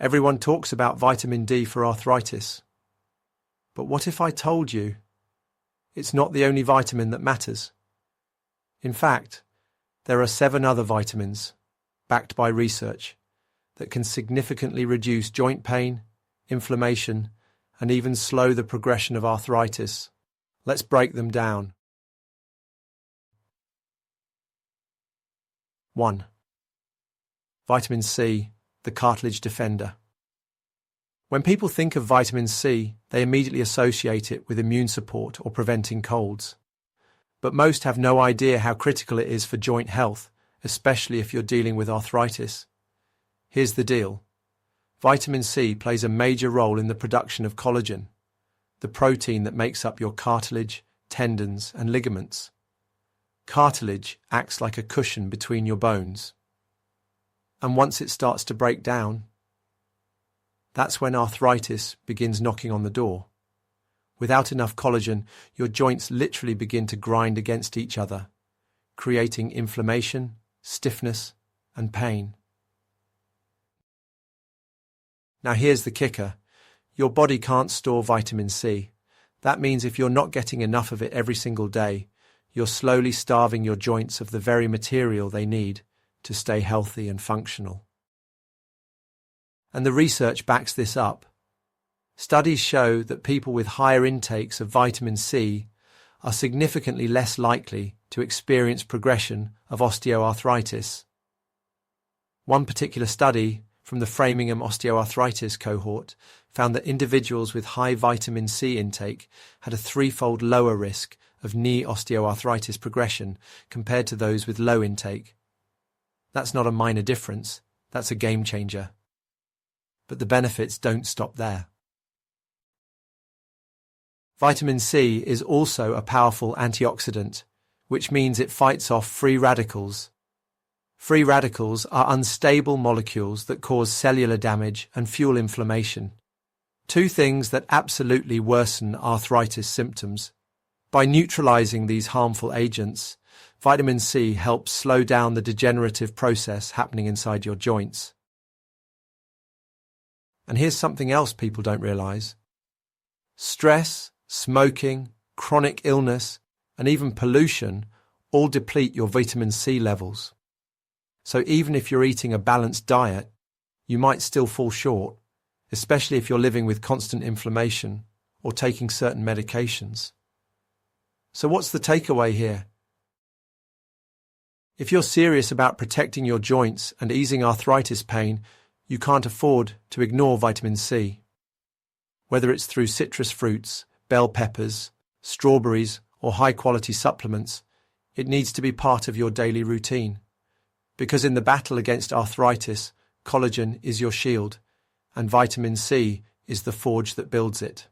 Everyone talks about vitamin D for arthritis. But what if I told you it's not the only vitamin that matters? In fact, there are 7 other vitamins, backed by research, that can significantly reduce joint pain, inflammation, and even slow the progression of arthritis. Let's break them down. 1. Vitamin C, the cartilage defender. When people think of vitamin C, they immediately associate it with immune support or preventing colds. But most have no idea how critical it is for joint health, especially if you're dealing with arthritis. Here's the deal. Vitamin C plays a major role in the production of collagen, the protein that makes up your cartilage, tendons, and ligaments. Cartilage acts like a cushion between your bones. And once it starts to break down, that's when arthritis begins knocking on the door. Without enough collagen, your joints literally begin to grind against each other, creating inflammation, stiffness, and pain. Now here's the kicker. Your body can't store vitamin C. That means if you're not getting enough of it every single day, you're slowly starving your joints of the very material they need to stay healthy and functional. And the research backs this up. Studies show that people with higher intakes of vitamin C are significantly less likely to experience progression of osteoarthritis. One particular study from the Framingham osteoarthritis cohort found that individuals with high vitamin C intake had a 3-fold lower risk of knee osteoarthritis progression compared to those with low intake. That's not a minor difference, that's a game changer. But the benefits don't stop there. Vitamin C is also a powerful antioxidant, which means it fights off free radicals. Free radicals are unstable molecules that cause cellular damage and fuel inflammation. 2 things that absolutely worsen arthritis symptoms. By neutralizing these harmful agents, vitamin C helps slow down the degenerative process happening inside your joints. And here's something else people don't realize. Stress, smoking, chronic illness, and even pollution all deplete your vitamin C levels. So even if you're eating a balanced diet, you might still fall short, especially if you're living with constant inflammation or taking certain medications. So what's the takeaway here? If you're serious about protecting your joints and easing arthritis pain, you can't afford to ignore vitamin C. Whether it's through citrus fruits, bell peppers, strawberries, or high-quality supplements, it needs to be part of your daily routine. Because in the battle against arthritis, collagen is your shield, and vitamin C is the forge that builds it.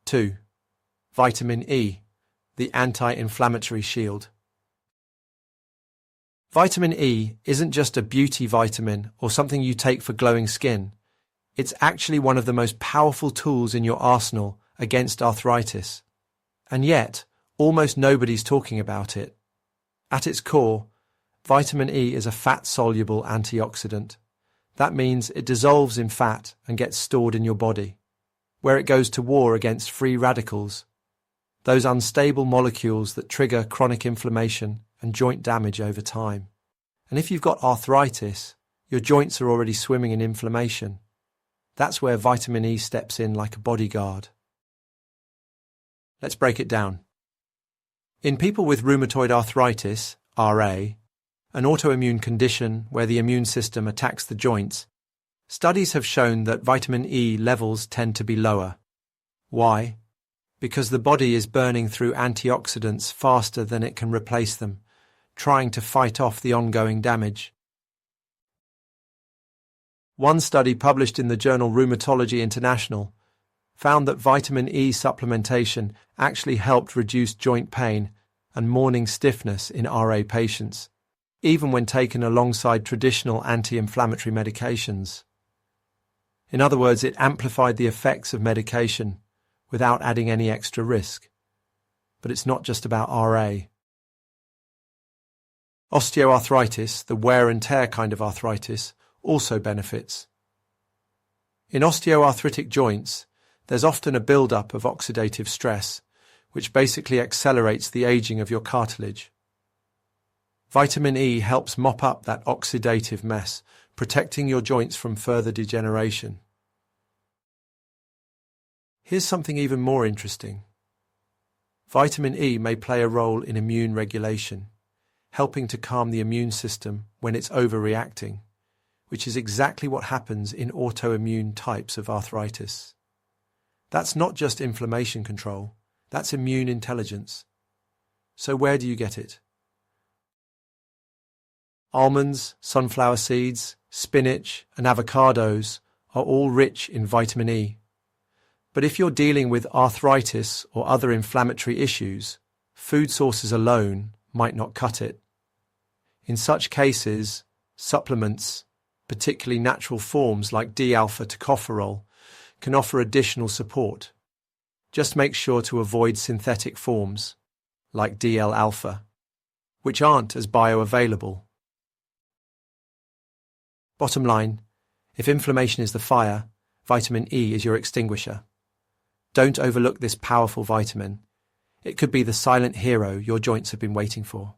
2. Vitamin E, the anti-inflammatory shield. Vitamin E isn't just a beauty vitamin or something you take for glowing skin. It's actually one of the most powerful tools in your arsenal against arthritis. And yet, almost nobody's talking about it. At its core, vitamin E is a fat-soluble antioxidant. That means it dissolves in fat and gets stored in your body, where it goes to war against free radicals, those unstable molecules that trigger chronic inflammation and joint damage over time. And if you've got arthritis, your joints are already swimming in inflammation. That's where vitamin E steps in like a bodyguard. Let's break it down. In people with rheumatoid arthritis, RA, an autoimmune condition where the immune system attacks the joints, studies have shown that vitamin E levels tend to be lower. Why? Because the body is burning through antioxidants faster than it can replace them, trying to fight off the ongoing damage. One study published in the journal Rheumatology International found that vitamin E supplementation actually helped reduce joint pain and morning stiffness in RA patients, even when taken alongside traditional anti-inflammatory medications. In other words, it amplified the effects of medication without adding any extra risk. But it's not just about RA. Osteoarthritis, the wear and tear kind of arthritis, also benefits. In osteoarthritic joints, there's often a build-up of oxidative stress, which basically accelerates the aging of your cartilage. Vitamin E helps mop up that oxidative mess, protecting your joints from further degeneration. Here's something even more interesting. Vitamin E may play a role in immune regulation, helping to calm the immune system when it's overreacting, which is exactly what happens in autoimmune types of arthritis. That's not just inflammation control, that's immune intelligence. So where do you get it? Almonds, sunflower seeds, spinach, and avocados are all rich in vitamin E. But if you're dealing with arthritis or other inflammatory issues, food sources alone might not cut it. In such cases, supplements, particularly natural forms like D-alpha tocopherol, can offer additional support. Just make sure to avoid synthetic forms, like DL-alpha, which aren't as bioavailable. Bottom line, if inflammation is the fire, vitamin E is your extinguisher. Don't overlook this powerful vitamin. It could be the silent hero your joints have been waiting for.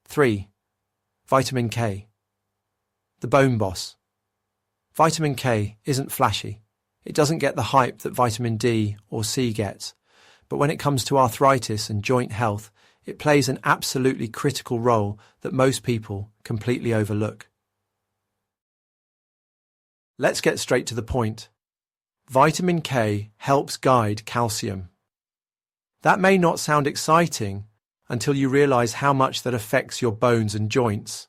3. Vitamin K. The bone boss. Vitamin K isn't flashy. It doesn't get the hype that vitamin D or C gets, but when it comes to arthritis and joint health, it plays an absolutely critical role that most people completely overlook. Let's get straight to the point. Vitamin K helps guide calcium. That may not sound exciting until you realize how much that affects your bones and joints.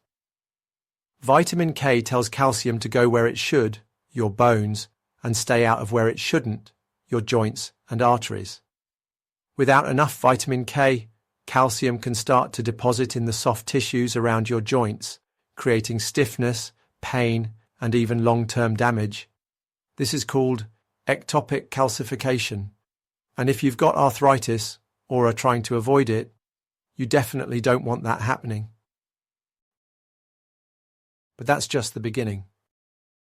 Vitamin K tells calcium to go where it should, your bones, and stay out of where it shouldn't, your joints and arteries. Without enough vitamin K, calcium can start to deposit in the soft tissues around your joints, creating stiffness, pain, and even long-term damage. This is called ectopic calcification, and if you've got arthritis or are trying to avoid it, you definitely don't want that happening. But that's just the beginning.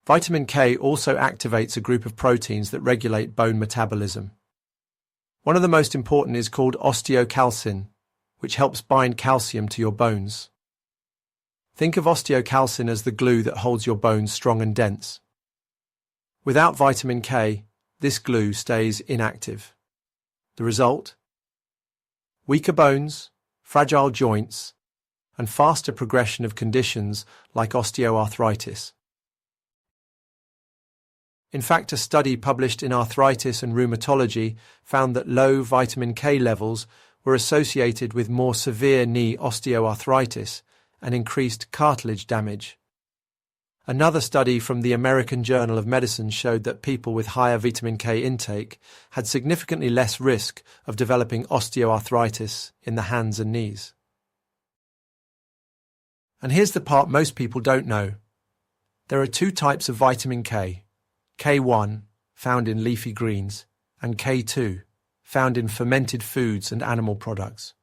Vitamin K also activates a group of proteins that regulate bone metabolism. One of the most important is called osteocalcin, which helps bind calcium to your bones. Think of osteocalcin as the glue that holds your bones strong and dense. Without vitamin K, this glue stays inactive. The result? Weaker bones, fragile joints, and faster progression of conditions like osteoarthritis. In fact, a study published in Arthritis and Rheumatology found that low vitamin K levels were associated with more severe knee osteoarthritis and increased cartilage damage. Another study from the American Journal of Medicine showed that people with higher vitamin K intake had significantly less risk of developing osteoarthritis in the hands and knees. And here's the part most people don't know. There are 2 types of vitamin K, K1, found in leafy greens, and K2, found in fermented foods and animal products.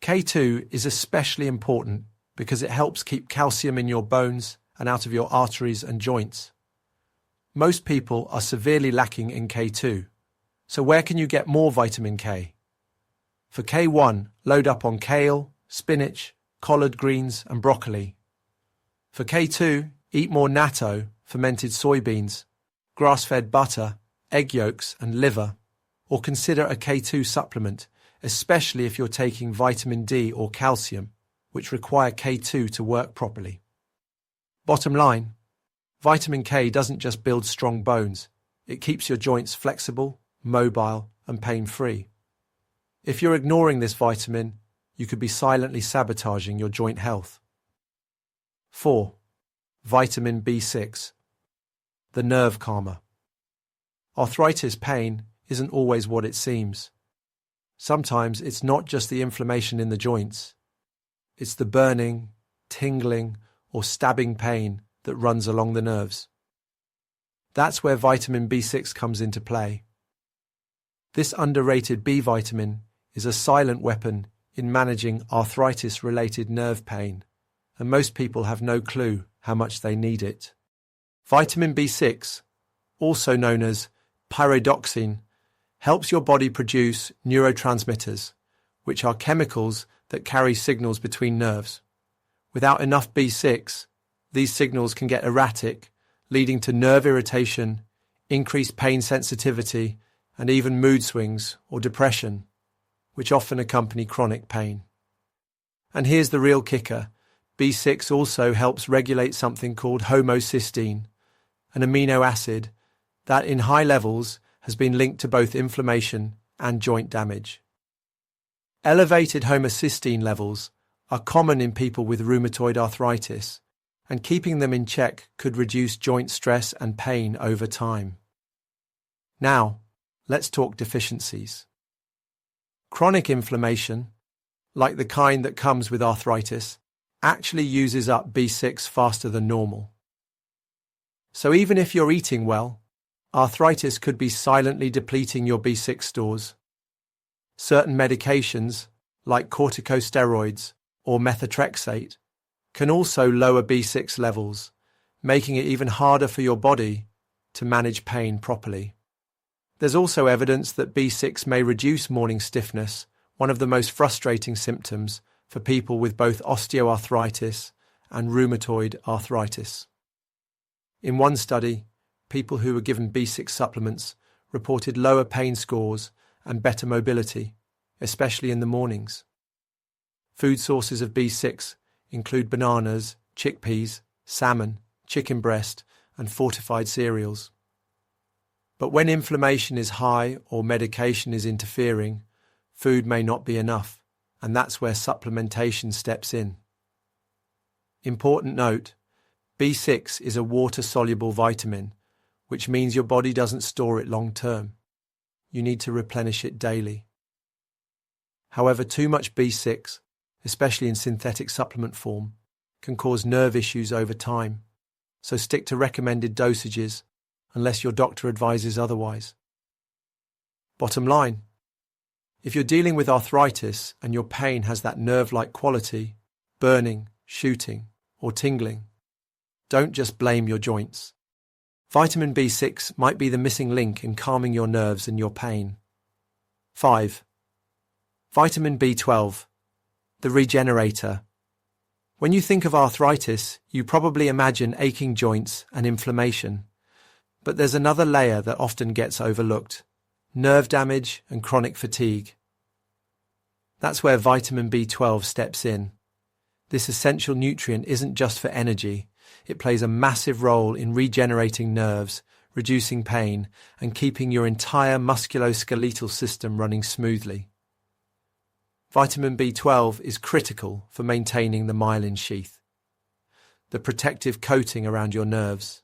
K2 is especially important because it helps keep calcium in your bones and out of your arteries and joints. Most people are severely lacking in K2, so where can you get more vitamin K? For K1, load up on kale, spinach, collard greens and broccoli. For K2, eat more natto, fermented soybeans, grass-fed butter, egg yolks and liver, or consider a K2 supplement, especially if you're taking vitamin D or calcium, which require K2 to work properly. Bottom line, vitamin K doesn't just build strong bones, it keeps your joints flexible, mobile, and pain-free. If you're ignoring this vitamin, you could be silently sabotaging your joint health. 4. Vitamin B6. The nerve calmer. Arthritis pain isn't always what it seems. Sometimes it's not just the inflammation in the joints. It's the burning, tingling, or stabbing pain that runs along the nerves. That's where vitamin B6 comes into play. This underrated B vitamin is a silent weapon in managing arthritis-related nerve pain, and most people have no clue how much they need it. Vitamin B6, also known as pyridoxine, helps your body produce neurotransmitters, which are chemicals that carry signals between nerves. Without enough B6, these signals can get erratic, leading to nerve irritation, increased pain sensitivity, and even mood swings or depression, which often accompany chronic pain. And here's the real kicker. B6 also helps regulate something called homocysteine, an amino acid that in high levels has been linked to both inflammation and joint damage. Elevated homocysteine levels are common in people with rheumatoid arthritis, and keeping them in check could reduce joint stress and pain over time. Now, let's talk deficiencies. Chronic inflammation, like the kind that comes with arthritis, actually uses up B6 faster than normal. So even if you're eating well, arthritis could be silently depleting your B6 stores. Certain medications, like corticosteroids or methotrexate, can also lower B6 levels, making it even harder for your body to manage pain properly. There's also evidence that B6 may reduce morning stiffness, one of the most frustrating symptoms for people with both osteoarthritis and rheumatoid arthritis. In one study, people who were given B6 supplements reported lower pain scores and better mobility, especially in the mornings. Food sources of B6 include bananas, chickpeas, salmon, chicken breast, and fortified cereals. But when inflammation is high or medication is interfering, food may not be enough, and that's where supplementation steps in. Important note, B6 is a water-soluble vitamin, which means your body doesn't store it long-term. You need to replenish it daily. However, too much B6, especially in synthetic supplement form, can cause nerve issues over time, so stick to recommended dosages unless your doctor advises otherwise. Bottom line, if you're dealing with arthritis and your pain has that nerve-like quality, burning, shooting, or tingling, don't just blame your joints. Vitamin B6 might be the missing link in calming your nerves and your pain. 5. Vitamin B12, the regenerator. When you think of arthritis, you probably imagine aching joints and inflammation. But there's another layer that often gets overlooked: nerve damage and chronic fatigue. That's where vitamin B12 steps in. This essential nutrient isn't just for energy. It plays a massive role in regenerating nerves, reducing pain, and keeping your entire musculoskeletal system running smoothly. Vitamin B12 is critical for maintaining the myelin sheath, the protective coating around your nerves.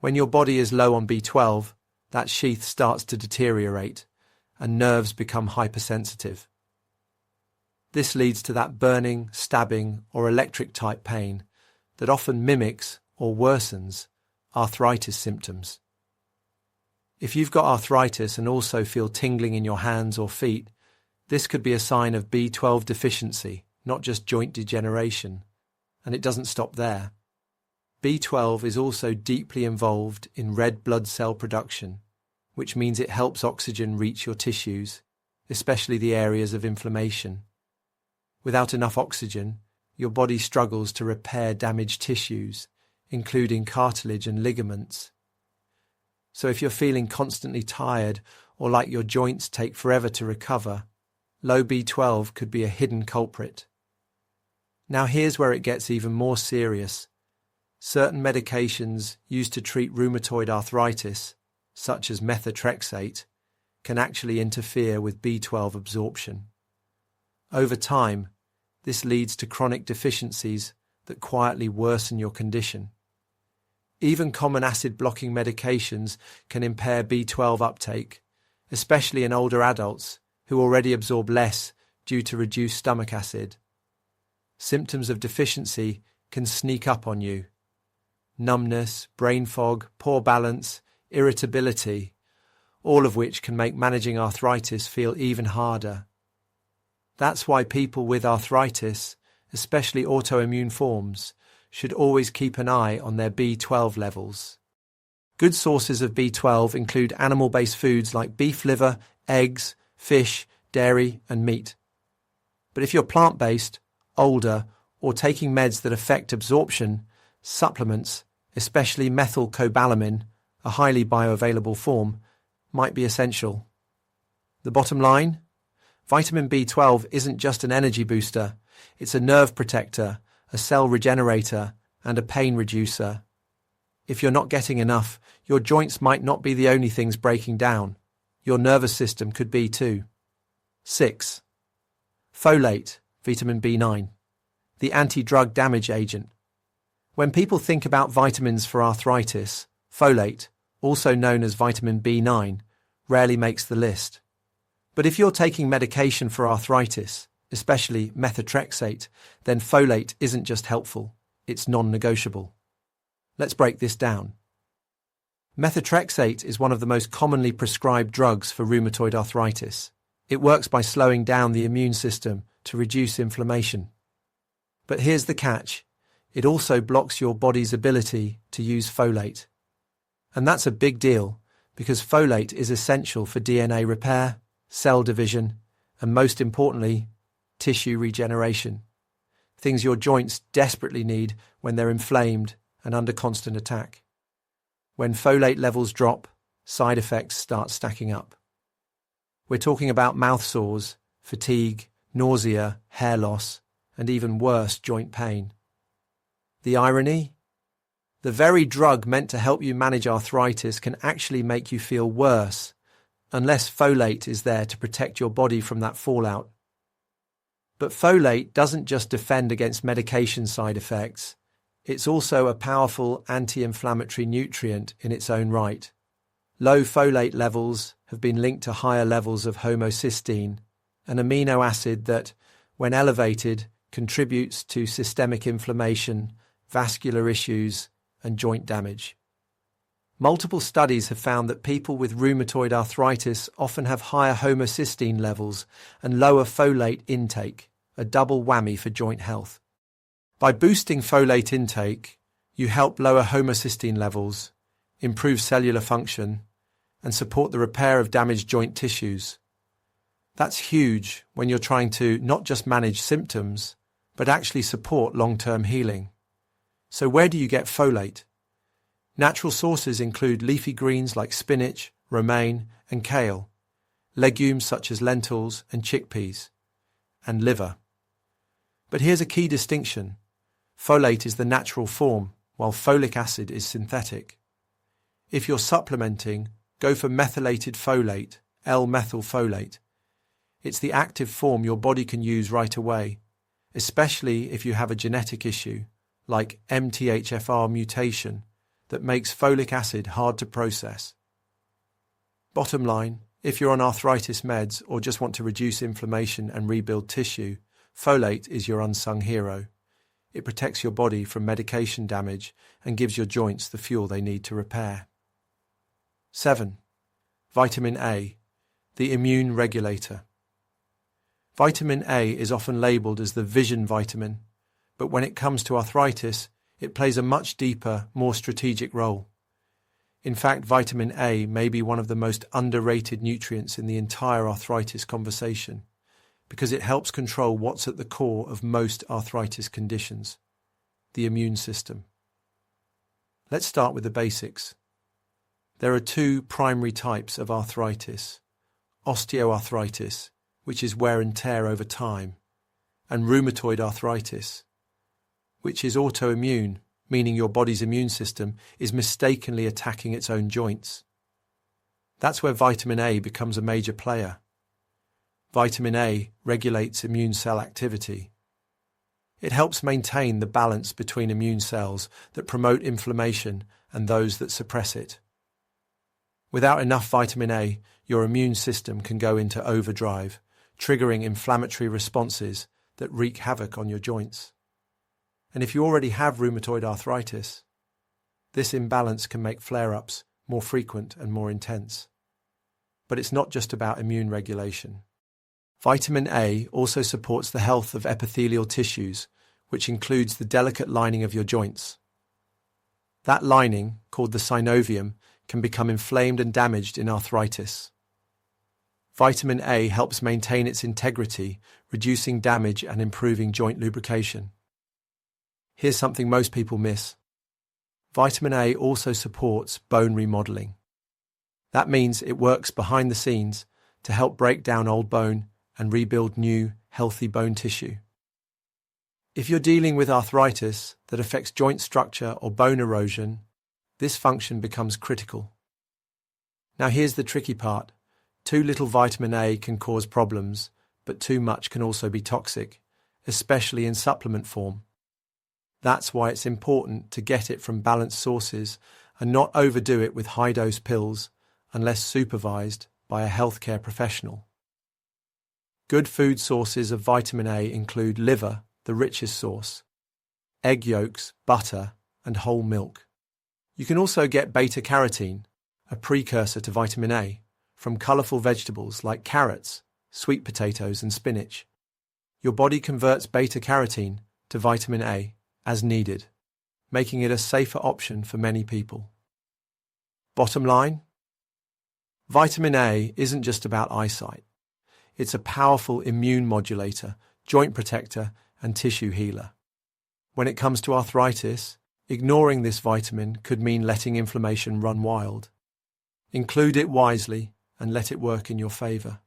When your body is low on B12, that sheath starts to deteriorate, and nerves become hypersensitive. This leads to that burning, stabbing, or electric-type pain that often mimics or worsens arthritis symptoms. If you've got arthritis and also feel tingling in your hands or feet, this could be a sign of B12 deficiency, not just joint degeneration. And it doesn't stop there. B12 is also deeply involved in red blood cell production, which means it helps oxygen reach your tissues, especially the areas of inflammation. Without enough oxygen, your body struggles to repair damaged tissues, including cartilage and ligaments. So if you're feeling constantly tired or like your joints take forever to recover, low B12 could be a hidden culprit. Now here's where it gets even more serious. Certain medications used to treat rheumatoid arthritis, such as methotrexate, can actually interfere with B12 absorption. Over time, this leads to chronic deficiencies that quietly worsen your condition. Even common acid-blocking medications can impair B12 uptake, especially in older adults who already absorb less due to reduced stomach acid. Symptoms of deficiency can sneak up on you. Numbness, brain fog, poor balance, irritability, all of which can make managing arthritis feel even harder. That's why people with arthritis, especially autoimmune forms, should always keep an eye on their B12 levels. Good sources of B12 include animal-based foods like beef liver, eggs, fish, dairy, and meat. But if you're plant-based, older, or taking meds that affect absorption, supplements, especially methylcobalamin, a highly bioavailable form, might be essential. The bottom line? Vitamin B12 isn't just an energy booster, it's a nerve protector, a cell regenerator, and a pain reducer. If you're not getting enough, your joints might not be the only things breaking down. Your nervous system could be too. 6. Folate, vitamin B9, the anti-drug damage agent. When people think about vitamins for arthritis, folate, also known as vitamin B9, rarely makes the list. But if you're taking medication for arthritis, especially methotrexate, then folate isn't just helpful, it's non-negotiable. Let's break this down. Methotrexate is one of the most commonly prescribed drugs for rheumatoid arthritis. It works by slowing down the immune system to reduce inflammation. But here's the catch. It also blocks your body's ability to use folate. And that's a big deal because folate is essential for DNA repair, cell division, and most importantly, tissue regeneration. Things your joints desperately need when they're inflamed and under constant attack. When folate levels drop, side effects start stacking up. We're talking about mouth sores, fatigue, nausea, hair loss, and even worse, joint pain. The irony? The very drug meant to help you manage arthritis can actually make you feel worse, unless folate is there to protect your body from that fallout. But folate doesn't just defend against medication side effects. It's also a powerful anti-inflammatory nutrient in its own right. Low folate levels have been linked to higher levels of homocysteine, an amino acid that, when elevated, contributes to systemic inflammation, vascular issues, and joint damage. Multiple studies have found that people with rheumatoid arthritis often have higher homocysteine levels and lower folate intake, a double whammy for joint health. By boosting folate intake, you help lower homocysteine levels, improve cellular function, and support the repair of damaged joint tissues. That's huge when you're trying to not just manage symptoms, but actually support long-term healing. So where do you get folate? Natural sources include leafy greens like spinach, romaine, and kale, legumes such as lentils and chickpeas, and liver. But here's a key distinction. Folate is the natural form, while folic acid is synthetic. If you're supplementing, go for methylated folate, L-methylfolate. It's the active form your body can use right away, especially if you have a genetic issue, like MTHFR mutation, that makes folic acid hard to process. Bottom line, if you're on arthritis meds or just want to reduce inflammation and rebuild tissue, folate is your unsung hero. It protects your body from medication damage and gives your joints the fuel they need to repair. 7. Vitamin A, the immune regulator. Vitamin A is often labelled as the vision vitamin, but when it comes to arthritis, it plays a much deeper, more strategic role. In fact, vitamin A may be one of the most underrated nutrients in the entire arthritis conversation, because it helps control what's at the core of most arthritis conditions, the immune system. Let's start with the basics. There are two primary types of arthritis: osteoarthritis, which is wear and tear over time, and rheumatoid arthritis, which is autoimmune, meaning your body's immune system is mistakenly attacking its own joints. That's where vitamin A becomes a major player. Vitamin A regulates immune cell activity. It helps maintain the balance between immune cells that promote inflammation and those that suppress it. Without enough vitamin A, your immune system can go into overdrive, triggering inflammatory responses that wreak havoc on your joints. And if you already have rheumatoid arthritis, this imbalance can make flare-ups more frequent and more intense. But it's not just about immune regulation. Vitamin A also supports the health of epithelial tissues, which includes the delicate lining of your joints. That lining, called the synovium, can become inflamed and damaged in arthritis. Vitamin A helps maintain its integrity, reducing damage and improving joint lubrication. Here's something most people miss. Vitamin A also supports bone remodeling. That means it works behind the scenes to help break down old bone and rebuild new, healthy bone tissue. If you're dealing with arthritis that affects joint structure or bone erosion, this function becomes critical. Now here's the tricky part. Too little vitamin A can cause problems, but too much can also be toxic, especially in supplement form. That's why it's important to get it from balanced sources and not overdo it with high-dose pills unless supervised by a healthcare professional. Good food sources of vitamin A include liver, the richest source, egg yolks, butter, and whole milk. You can also get beta-carotene, a precursor to vitamin A, from colourful vegetables like carrots, sweet potatoes, and spinach. Your body converts beta-carotene to vitamin A as needed, making it a safer option for many people. Bottom line, vitamin A isn't just about eyesight. It's a powerful immune modulator, joint protector, and tissue healer. When it comes to arthritis, ignoring this vitamin could mean letting inflammation run wild. Include it wisely and let it work in your favour.